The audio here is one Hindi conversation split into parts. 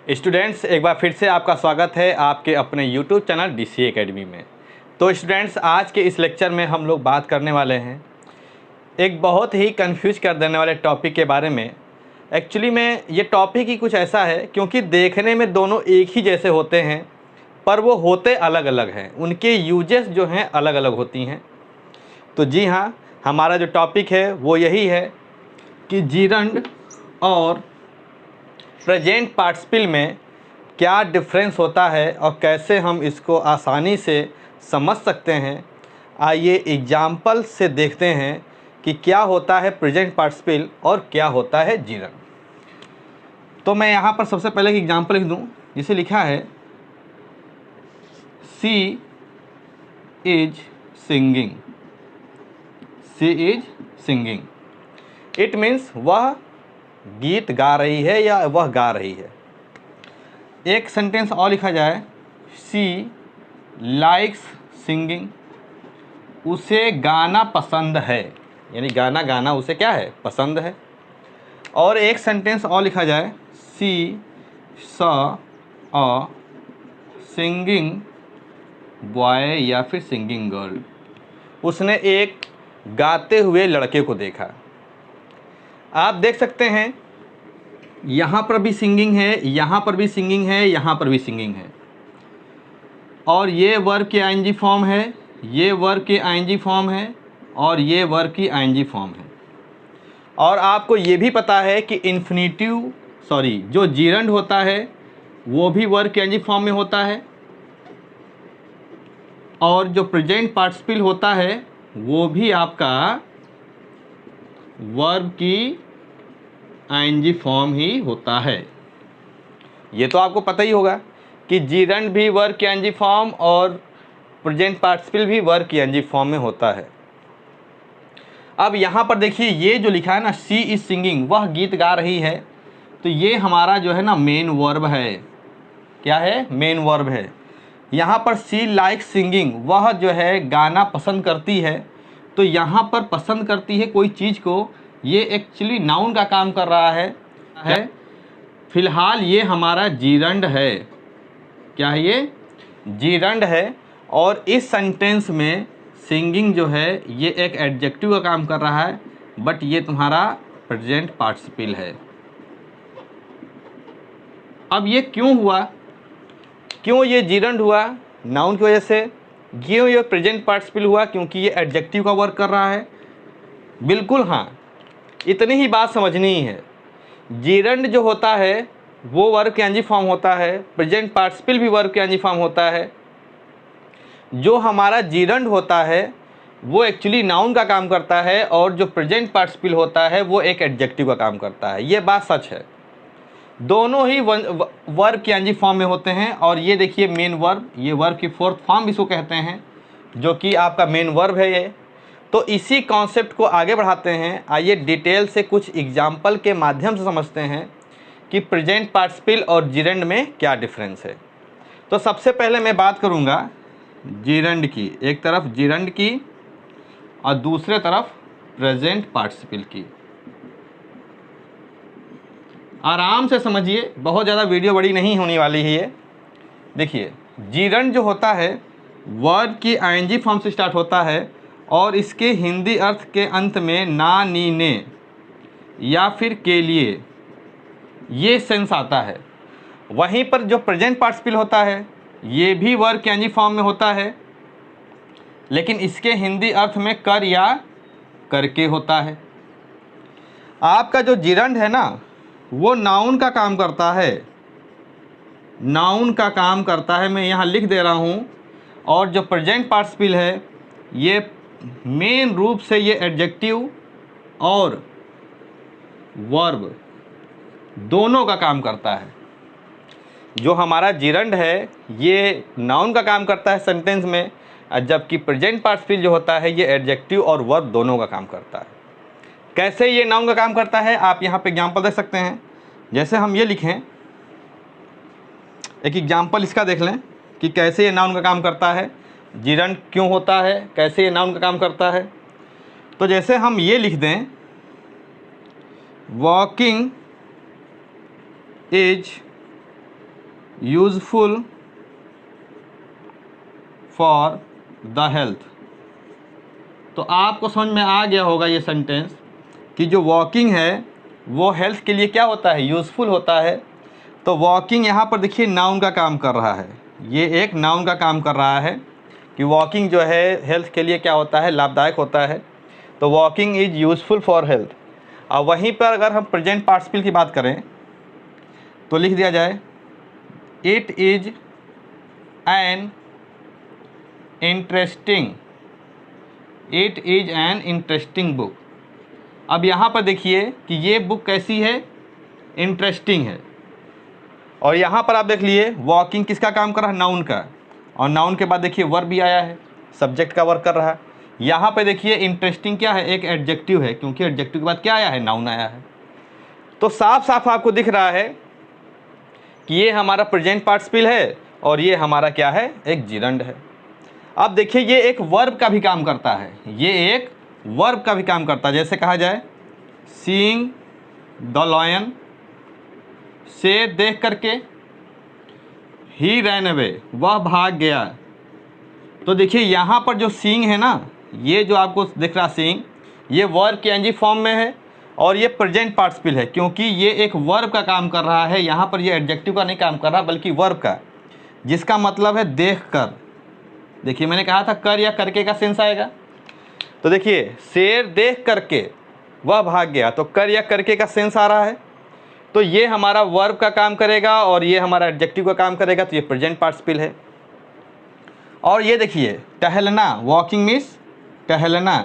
स्टूडेंट्स, एक बार फिर से आपका स्वागत है आपके अपने यूट्यूब चैनल DCA एकेडमी में। तो स्टूडेंट्स, आज के इस लेक्चर में हम लोग बात करने वाले हैं एक बहुत ही कंफ्यूज कर देने वाले टॉपिक के बारे में। एक्चुअली में ये टॉपिक ही कुछ ऐसा है क्योंकि देखने में दोनों एक ही जैसे होते हैं पर वो होते अलग अलग हैं, उनके यूजेस जो हैं अलग अलग होती हैं। तो जी हाँ, हमारा जो टॉपिक है वो यही है कि जीरंड और प्रेजेंट पार्टिसिपल में क्या डिफरेंस होता है और कैसे हम इसको आसानी से समझ सकते हैं। आइए एग्जाम्पल से देखते हैं कि क्या होता है प्रेजेंट पार्टिसिपल और क्या होता है जीरंड। तो मैं यहाँ पर सबसे पहले एक एग्जाम्पल लिख दूँ जिसे लिखा है she is singing. She is singing it means वह गीत गा रही है या वह गा रही है। एक सेंटेंस और लिखा जाए, शी लाइक्स सिंगिंग। उसे गाना पसंद है, यानी गाना गाना उसे क्या है, पसंद है। और एक सेंटेंस और लिखा जाए, she saw a singing boy या फिर सिंगिंग गर्ल। उसने एक गाते हुए लड़के को देखा। आप देख सकते हैं यहाँ पर भी सिंगिंग है, यहाँ पर भी सिंगिंग है, यहाँ पर भी सिंगिंग है। और ये वर्ब की आईएनजी फॉर्म है, ये वर्ब की आईएनजी फॉर्म है और ये वर्ब की आईएनजी फॉर्म है। और आपको ये भी पता है कि जो जीरंड होता है वो भी वर्ब की आईएनजी फॉर्म में होता है और जो प्रेजेंट पार्टिसिपल होता है वो भी आपका वर्ब की आईएनजी फॉर्म ही होता है। ये तो आपको पता ही होगा कि जीरंड भी वर्ब की आईएनजी फॉर्म और प्रेजेंट पार्टिसिपल भी वर्ब की आईएनजी फॉर्म में होता है। अब यहाँ पर देखिए, ये जो लिखा है ना, शी इज सिंगिंग, वह गीत गा रही है, तो ये हमारा जो है ना मेन वर्ब है। क्या है? मेन वर्ब है। यहाँ पर शी लाइक सिंगिंग, वह जो है गाना पसंद करती है, तो यहाँ पर पसंद करती है कोई चीज़ को, ये एक्चुअली नाउन का काम कर रहा है। फिलहाल ये हमारा जीरंड है। क्या है? ये जीरंड है। और इस सेंटेंस में सिंगिंग जो है ये एक एडजेक्टिव का काम कर रहा है, बट ये तुम्हारा प्रेजेंट पार्टिसिपल है। अब ये क्यों हुआ? क्यों ये जीरंड हुआ? नाउन की वजह से। क्यों ये प्रेजेंट पार्टिसिपल हुआ? क्योंकि ये एडजेक्टिव का वर्क कर रहा है। बिल्कुल हाँ, इतनी ही बात समझनी ही है। जीरंड जो होता है वो वर्ब की आईएनजी फॉर्म होता है, प्रेजेंट पार्टिसिपल भी वर्ब की आईएनजी फॉर्म होता है। जो हमारा जीरंड होता है वो एक्चुअली नाउन का काम करता है और जो प्रेजेंट पार्टिसिपल होता है वो एक एडजेक्टिव का काम करता है। ये बात सच है। दोनों ही वर्ब की आईएनजी फॉर्म में होते हैं। और ये देखिए मेन वर्ब, ये वर्ब की फोर्थ फॉर्म इसको कहते हैं, जो कि आपका मेन वर्ब है ये। तो इसी कॉन्सेप्ट को आगे बढ़ाते हैं। आइए डिटेल से कुछ एग्जाम्पल के माध्यम से समझते हैं कि प्रेजेंट पार्टिसिपल और जीरंड में क्या डिफरेंस है। तो सबसे पहले मैं बात करूंगा जीरंड की, एक तरफ जीरंड की और दूसरे तरफ प्रेजेंट पार्टिसिपल की। आराम से समझिए, बहुत ज़्यादा वीडियो बड़ी नहीं होने वाली है ये। देखिए, जीरंड जो होता है वर्ब की आईएनजी फॉर्म से स्टार्ट होता है और इसके हिंदी अर्थ के अंत में ना, नी, ने या फिर के लिए ये सेंस आता है। वहीं पर जो प्रेजेंट पार्टिसिपल होता है ये भी वर्ब की आईएनजी फॉर्म में होता है, लेकिन इसके हिंदी अर्थ में कर या करके होता है। आपका जो जीरंड है ना वो नाउन का काम करता है, नाउन का काम करता है, मैं यहाँ लिख दे रहा हूँ। और जो प्रेजेंट पार्टिसिपल है ये मेन रूप से ये एडजेक्टिव और वर्ब दोनों का काम करता है। जो हमारा जीरंड है ये नाउन का काम करता है सेंटेंस में, जबकि प्रेजेंट पार्टिसिपल जो होता है ये एडजेक्टिव और वर्ब दोनों का काम करता है। कैसे ये नाउन का काम करता है आप यहाँ पे एग्जांपल देख सकते हैं। जैसे हम ये लिखें, एक एग्जांपल इसका देख लें कि कैसे ये नाउन का काम करता है, जीरंड क्यों होता है, कैसे ये नाउन का काम करता है। तो जैसे हम ये लिख दें, walking is useful for the health. तो आपको समझ में आ गया होगा ये सेंटेंस कि जो वॉकिंग है वो हेल्थ के लिए क्या होता है, यूज़फुल होता है। तो वॉकिंग यहाँ पर देखिए नाउन का काम कर रहा है, ये एक नाउन का काम कर रहा है कि वॉकिंग जो है हेल्थ के लिए क्या होता है, लाभदायक होता है। तो walking is useful for health. और वहीं पर अगर हम प्रेजेंट पार्टिसिपल की बात करें तो लिख दिया जाए it is an interesting, it is an interesting book. अब यहाँ पर देखिए कि ये बुक कैसी है, इंटरेस्टिंग है। और यहाँ पर आप देख लिए वॉकिंग किसका काम कर रहा है, नाउन का। और नाउन के बाद देखिए वर्ब भी आया है, सब्जेक्ट का वर्क कर रहा है। यहाँ पे देखिए इंटरेस्टिंग क्या है, एक एडजेक्टिव है, क्योंकि एडजेक्टिव के बाद क्या आया है, नाउन आया है। तो साफ साफ आपको दिख रहा है कि ये हमारा प्रेजेंट पार्टिसिपल है और ये हमारा क्या है, एक जिरंड है। अब देखिए ये एक वर्ब का भी काम करता है, ये एक वर्ब का भी काम करता है। जैसे कहा जाए सीइंग द लॉयन, से देख करके, ही रैन अवे, वह भाग गया। तो देखिए यहाँ पर जो सीइंग है ना, ये जो आपको दिख रहा सीइंग, ये वर्ब के एनजी फॉर्म में है और ये प्रेजेंट पार्टिसिपल है, क्योंकि ये एक वर्ब का काम कर रहा है। यहाँ पर ये एडजेक्टिव का नहीं काम कर रहा बल्कि वर्ब का, जिसका मतलब है देख कर। देखिए मैंने कहा था कर या करके का सेंस आएगा। तो देखिए शेर देख करके वह भाग गया, तो कर या करके का सेंस आ रहा है। तो ये हमारा वर्ब का काम करेगा और ये हमारा एडजेक्टिव का काम करेगा, तो ये प्रेजेंट पार्टिसिपल है। और ये देखिए टहलना, वॉकिंग मीन्स टहलना।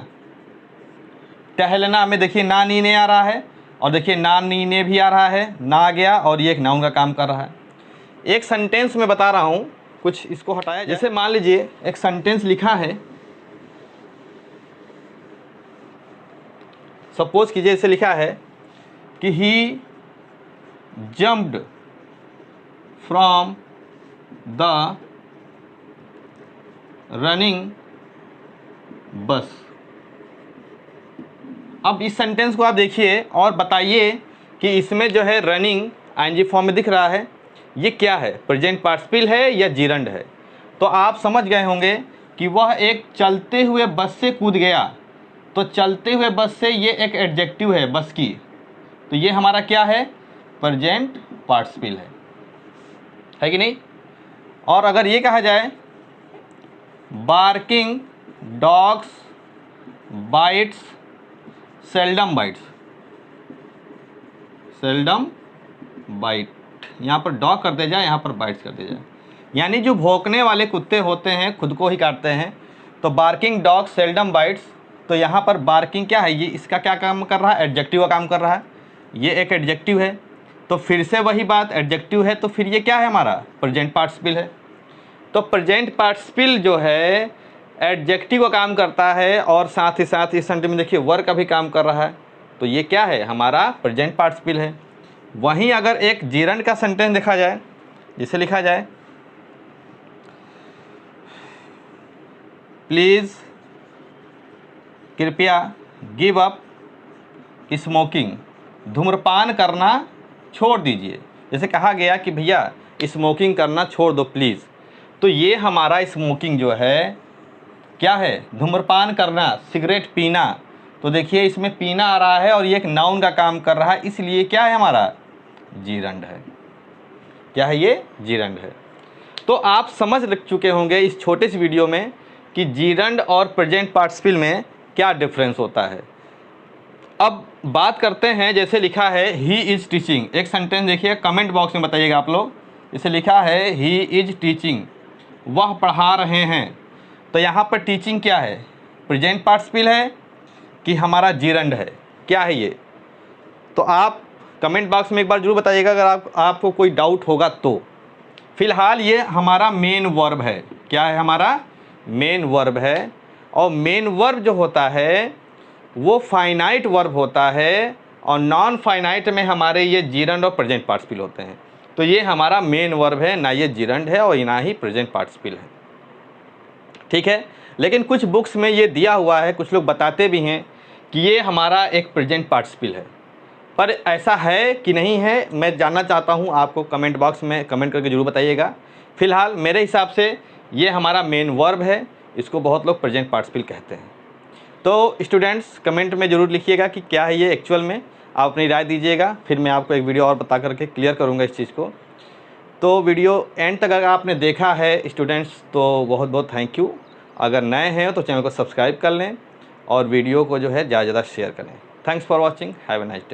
टहलना में देखिए ना नी ने आ रहा है और देखिए ना नी ने भी आ रहा है, ना आ गया और ये एक नाउन का काम कर रहा है। एक सेंटेंस में बता रहा हूँ, कुछ इसको हटाया। जैसे मान लीजिए एक सेंटेंस लिखा है, सपोज कीजिए इसे लिखा है कि ही जम्प्ड फ्रॉम द रनिंग बस। अब इस सेंटेंस को आप देखिए और बताइए कि इसमें जो है रनिंग आईएनजी फॉर्म में दिख रहा है, ये क्या है, प्रेजेंट पार्टिसिपल है या जिरंड है। तो आप समझ गए होंगे कि वह एक चलते हुए बस से कूद गया। तो चलते हुए बस से ये एक एडजेक्टिव है बस की, तो ये हमारा क्या है, प्रेजेंट पार्टिसिपल है कि नहीं। और अगर ये कहा जाए barking dogs bites seldom bites, seldom bite, यहाँ पर डॉग कर दिया जाए, यहाँ पर बाइट्स कर दिया जाए, यानी जो भौंकने वाले कुत्ते होते हैं खुद को ही काटते हैं। तो बार्किंग डॉग सेल्डम बाइट्स, तो यहाँ पर बार्किंग क्या है, ये इसका क्या काम कर रहा है, एडजेक्टिव का काम कर रहा है। ये एक एडजेक्टिव है, तो फिर से वही बात, एडजेक्टिव है तो फिर ये क्या है, हमारा प्रेजेंट पार्टिसिपल है। तो प्रेजेंट पार्टिसिपल जो है एडजेक्टिव का काम करता है और साथ ही साथ इस सेंटेंस में देखिए वर्ब का भी काम कर रहा है, तो ये क्या है, हमारा प्रेजेंट पार्टिसिपल है। वहीं अगर एक जिरंड का सेंटेंस देखा जाए, जिसे लिखा जाए प्लीज़ कृपया गिव अप स्मोकिंग, धूम्रपान करना छोड़ दीजिए। जैसे कहा गया कि भैया स्मोकिंग करना छोड़ दो प्लीज़, तो ये हमारा स्मोकिंग जो है क्या है, धूम्रपान करना, सिगरेट पीना। तो देखिए इसमें पीना आ रहा है और ये एक नाउन का काम कर रहा है, इसलिए क्या है, हमारा जिरंड है। क्या है, ये जिरंड है। तो आप समझ चुके होंगे इस छोटे से वीडियो में कि जिरंड और प्रेजेंट पार्टिसिपल में क्या डिफरेंस होता है। अब बात करते हैं, जैसे लिखा है ही इज़ टीचिंग, एक सेंटेंस देखिए कमेंट बॉक्स में बताइएगा आप लोग। इसे लिखा है ही इज़ टीचिंग, वह पढ़ा रहे हैं। तो यहाँ पर टीचिंग क्या है, प्रेजेंट पार्टिसिपल है कि हमारा जिरंड है, क्या है ये। तो आप कमेंट बॉक्स में एक बार जरूर बताइएगा अगर आपको कोई डाउट होगा तो। फिलहाल ये हमारा मेन वर्ब है, क्या है, हमारा मेन वर्ब है। और मेन वर्ब जो होता है वो फाइनाइट वर्ब होता है और नॉन फाइनाइट में हमारे ये जिरंड और प्रेजेंट पार्टिसिपल होते हैं। तो ये हमारा मेन वर्ब है, ना ये जिरंड है और ना ही प्रेजेंट पार्टिसिपल है, ठीक है। लेकिन कुछ बुक्स में ये दिया हुआ है, कुछ लोग बताते भी हैं कि ये हमारा एक प्रेजेंट पार्टिसिपल है। पर ऐसा है कि नहीं है, मैं जानना चाहता हूँ, आपको कमेंट बॉक्स में कमेंट करके ज़रूर बताइएगा। फ़िलहाल मेरे हिसाब से ये हमारा मेन वर्ब है, इसको बहुत लोग प्रेजेंट पार्टिसिपल कहते हैं। तो स्टूडेंट्स कमेंट में ज़रूर लिखिएगा कि क्या है ये एक्चुअल में, आप अपनी राय दीजिएगा, फिर मैं आपको एक वीडियो और बता करके क्लियर करूँगा इस चीज़ को। तो वीडियो एंड तक अगर आपने देखा है स्टूडेंट्स तो बहुत बहुत थैंक यू। अगर नए हैं तो चैनल को सब्सक्राइब कर लें और वीडियो को जो है ज़्यादा से ज़्यादा शेयर करें। Thanks for watching, have a nice day.